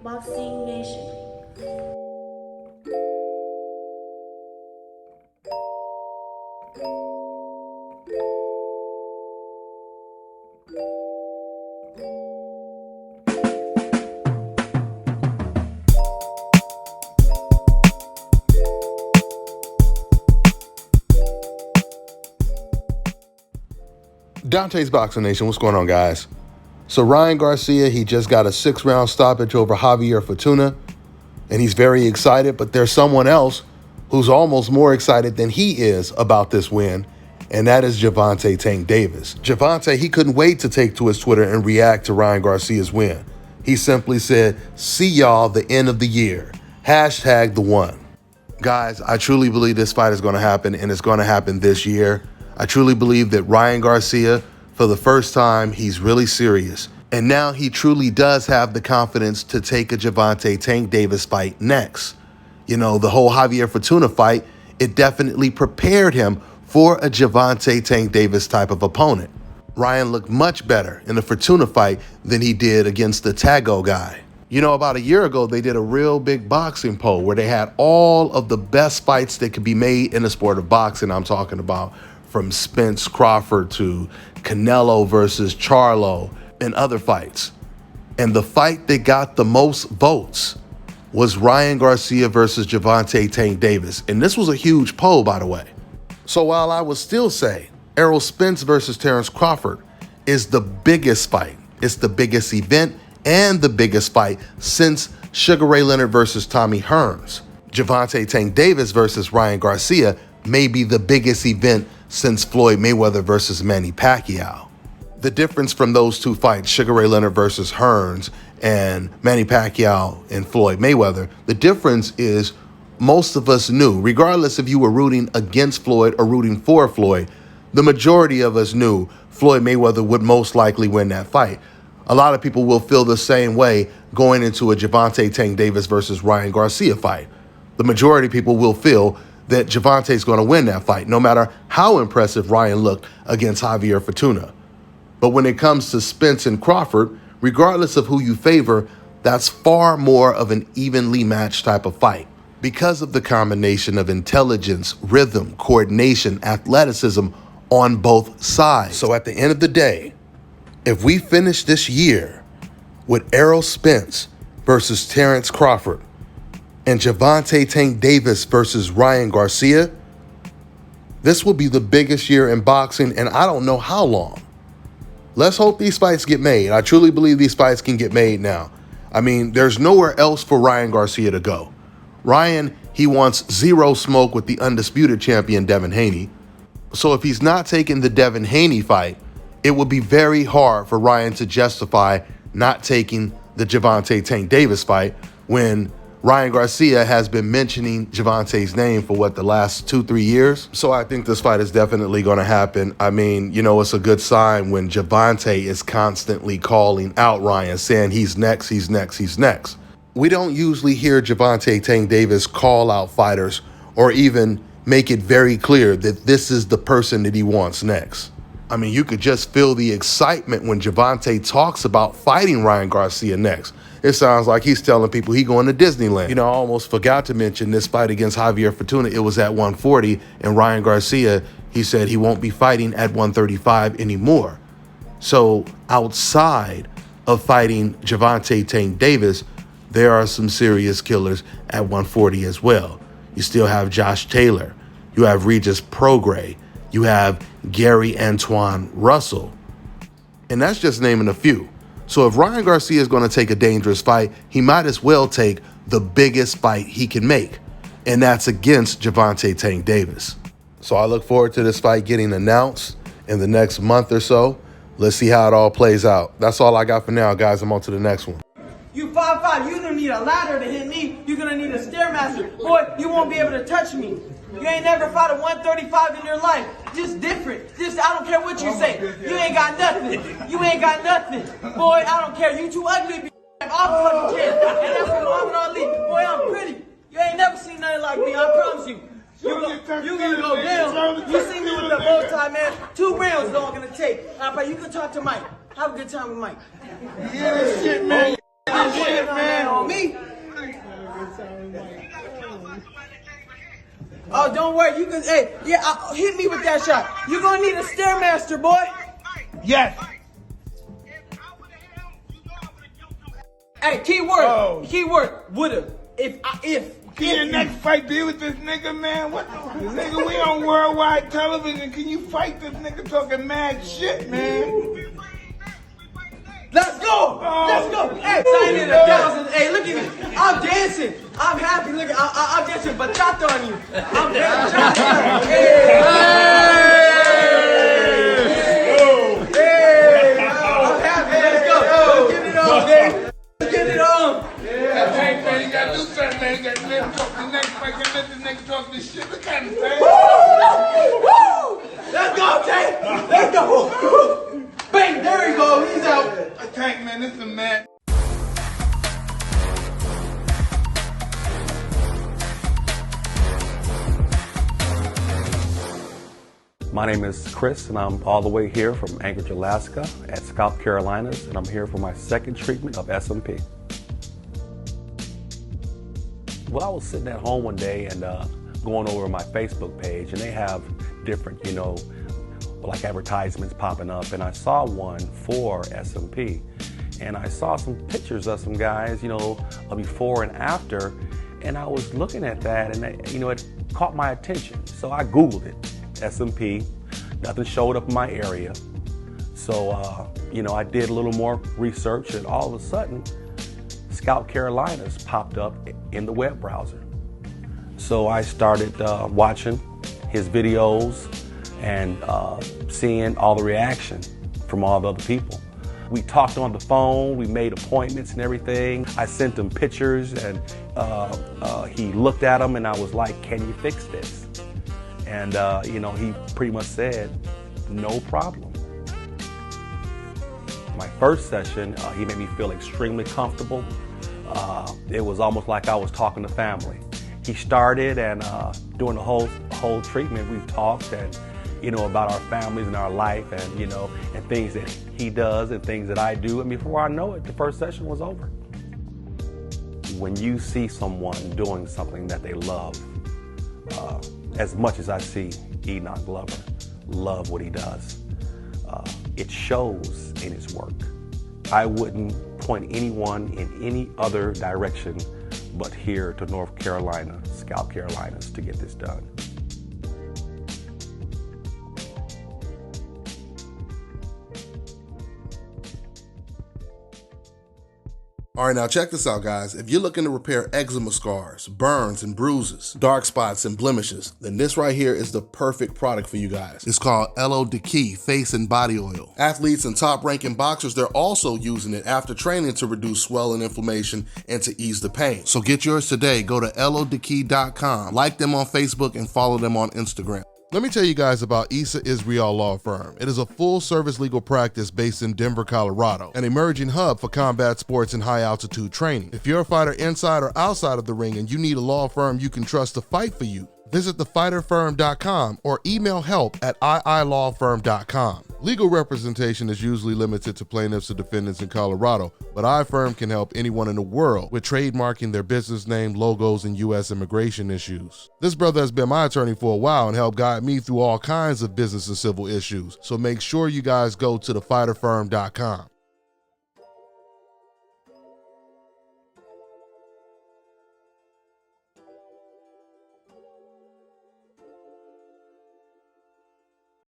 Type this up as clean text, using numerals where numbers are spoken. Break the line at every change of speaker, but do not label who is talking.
Boxing Nation.
Dante's Boxing Nation, what's going on, guys? So Ryan Garcia, he just got a 6-round stoppage over Javier Fortuna, and he's very excited, but there's someone else who's almost more excited than he is about this win, and that is Gervonta Tank Davis. Gervonta, he couldn't wait to take to his Twitter and react to Ryan Garcia's win. He simply said, "See y'all the end of the year. Hashtag the one." Guys, I truly believe this fight is going to happen, and it's going to happen this year. I truly believe that Ryan Garcia, for the first time, he's really serious. And now he truly does have the confidence to take a Gervonta Tank Davis fight next. You know, the whole Javier Fortuna fight, it definitely prepared him for a Gervonta Tank Davis type of opponent. Ryan looked much better in the Fortuna fight than he did against the Tago guy. You know, about a year ago, they did a real big boxing poll where they had all of the best fights that could be made in the sport of boxing. I'm talking about from Spence Crawford to Canelo versus Charlo and other fights. And the fight that got the most votes was Ryan Garcia versus Gervonta Tank Davis. And this was a huge poll, by the way. So while I would still say Errol Spence versus Terrence Crawford is the biggest fight, it's the biggest event and the biggest fight since Sugar Ray Leonard versus Tommy Hearns. Gervonta Tank Davis versus Ryan Garcia may be the biggest event since Floyd Mayweather versus Manny Pacquiao. The difference from those two fights, Sugar Ray Leonard versus Hearns and Manny Pacquiao and Floyd Mayweather, the difference is most of us knew, regardless if you were rooting against Floyd or rooting for Floyd, the majority of us knew Floyd Mayweather would most likely win that fight. A lot of people will feel the same way going into a Gervonta Tank Davis versus Ryan Garcia fight. The majority of people will feel that Gervonta is going to win that fight, no matter how impressive Ryan looked against Javier Fortuna. But when it comes to Spence and Crawford, regardless of who you favor, that's far more of an evenly matched type of fight because of the combination of intelligence, rhythm, coordination, athleticism on both sides. So at the end of the day, if we finish this year with Errol Spence versus Terrence Crawford, and Gervonta Tank Davis versus Ryan Garcia, this will be the biggest year in boxing, and I don't know how long. Let's hope these fights get made. I truly believe these fights can get made now. I mean, there's nowhere else for Ryan Garcia to go. Ryan, he wants zero smoke with the undisputed champion, Devin Haney. So if he's not taking the Devin Haney fight, it would be very hard for Ryan to justify not taking the Gervonta Tank Davis fight when Ryan Garcia has been mentioning Gervonta's name for the last 2-3 years. So I think this fight is definitely going to happen. I mean, you know, it's a good sign when Gervonta is constantly calling out Ryan, saying he's next, he's next, he's next. We don't usually hear Gervonta Tank Davis call out fighters or even make it very clear that this is the person that he wants next. I mean, you could just feel the excitement when Gervonta talks about fighting Ryan Garcia next. It sounds like he's telling people he's going to Disneyland. You know, I almost forgot to mention this fight against Javier Fortuna. It was at 140, and Ryan Garcia, he said he won't be fighting at 135 anymore. So outside of fighting Gervonta Tank Davis, there are some serious killers at 140 as well. You still have Josh Taylor. You have Regis Prograis. You have Gary Antoine Russell. And that's just naming a few. So if Ryan Garcia is going to take a dangerous fight, he might as well take the biggest fight he can make, and that's against Gervonta Tank Davis. So I look forward to this fight getting announced in the next month or so. Let's see how it all plays out. That's all I got for now, guys. I'm on to the next one.
You 5'5", you're gonna need a ladder to hit me. You're gonna need a Stairmaster. Boy, you won't be able to touch me. You ain't never fought a 135 in your life. Just different. Just, I don't care what you say. You ain't got nothing. You ain't got nothing. Boy, I don't care. You too ugly to be off fucking kid. And that's from Muhammad Ali. Boy, I'm pretty. You ain't never seen nothing like me, I promise you. You gonna go down. You see me with the bow tie, man. 2 rounds is all gonna take. You can talk to Mike. Have a good time with Mike.
Yeah, shit, man.
Shit, man, on me. Oh, don't worry. You can, hey, yeah, hit me with that shot. You're gonna need a Stairmaster, boy.
Yes.
Hey, keyword, would've. If.
Can your next fight be with this nigga, man? What the nigga, we on worldwide television. Can you fight this nigga talking mad shit, man?
Let's go! Let's go! Hey, sign in 1,000. Hey, look at me. I'm dancing. I'm happy. Look, I'm dancing bachata on you. I'm dancing bachata. Hey! I'm happy. Let's go. Let's get it on, baby. Let's get it on.
Hey, man, you gotta do something, man. You gotta let him talk the next fight. You gotta let this nigga talk this shit. Look at him, man.
Woo! Let's go, Tay. Let's go. Bang, there we go. He's out.
Tank, man, this is a man.
My name is Chris, and I'm all the way here from Anchorage, Alaska at Scalp Carolinas, and I'm here for my second treatment of SMP. Well, I was sitting at home one day and going over my Facebook page, and they have different, like advertisements popping up, and I saw one for SMP, and I saw some pictures of some guys, before and after, and I was looking at that, and it caught my attention. So I Googled it, SMP. Nothing showed up in my area. So, I did a little more research, and all of a sudden, Scalp Carolinas popped up in the web browser. So I started watching his videos and seeing all the reaction from all the other people. We talked on the phone, we made appointments and everything. I sent him pictures, and he looked at them, and I was like, can you fix this? And he pretty much said, no problem. My first session, he made me feel extremely comfortable. It was almost like I was talking to family. He started, and during the whole treatment, we talked and about our families and our life, and and things that he does and things that I do. And before I know it, the first session was over. When you see someone doing something that they love, as much as I see Enoch Glover love what he does, it shows in his work. I wouldn't point anyone in any other direction but here to North Carolina, Scalp Carolinas, to get this done.
All right, now check this out, guys. If you're looking to repair eczema scars, burns and bruises, dark spots and blemishes, then this right here is the perfect product for you guys. It's called Elo Deki Face and Body Oil. Athletes and top-ranking boxers, they're also using it after training to reduce swelling, inflammation, and to ease the pain. So get yours today. Go to elodeki.com, like them on Facebook, and follow them on Instagram. Let me tell you guys about Issa Israel Law Firm. It is a full-service legal practice based in Denver, Colorado, an emerging hub for combat sports and high-altitude training. If you're a fighter inside or outside of the ring and you need a law firm you can trust to fight for you, visit thefighterfirm.com or email help@iilawfirm.com. Legal representation is usually limited to plaintiffs or defendants in Colorado, but iFirm can help anyone in the world with trademarking their business name, logos, and U.S. immigration issues. This brother has been my attorney for a while and helped guide me through all kinds of business and civil issues, so make sure you guys go to thefighterfirm.com.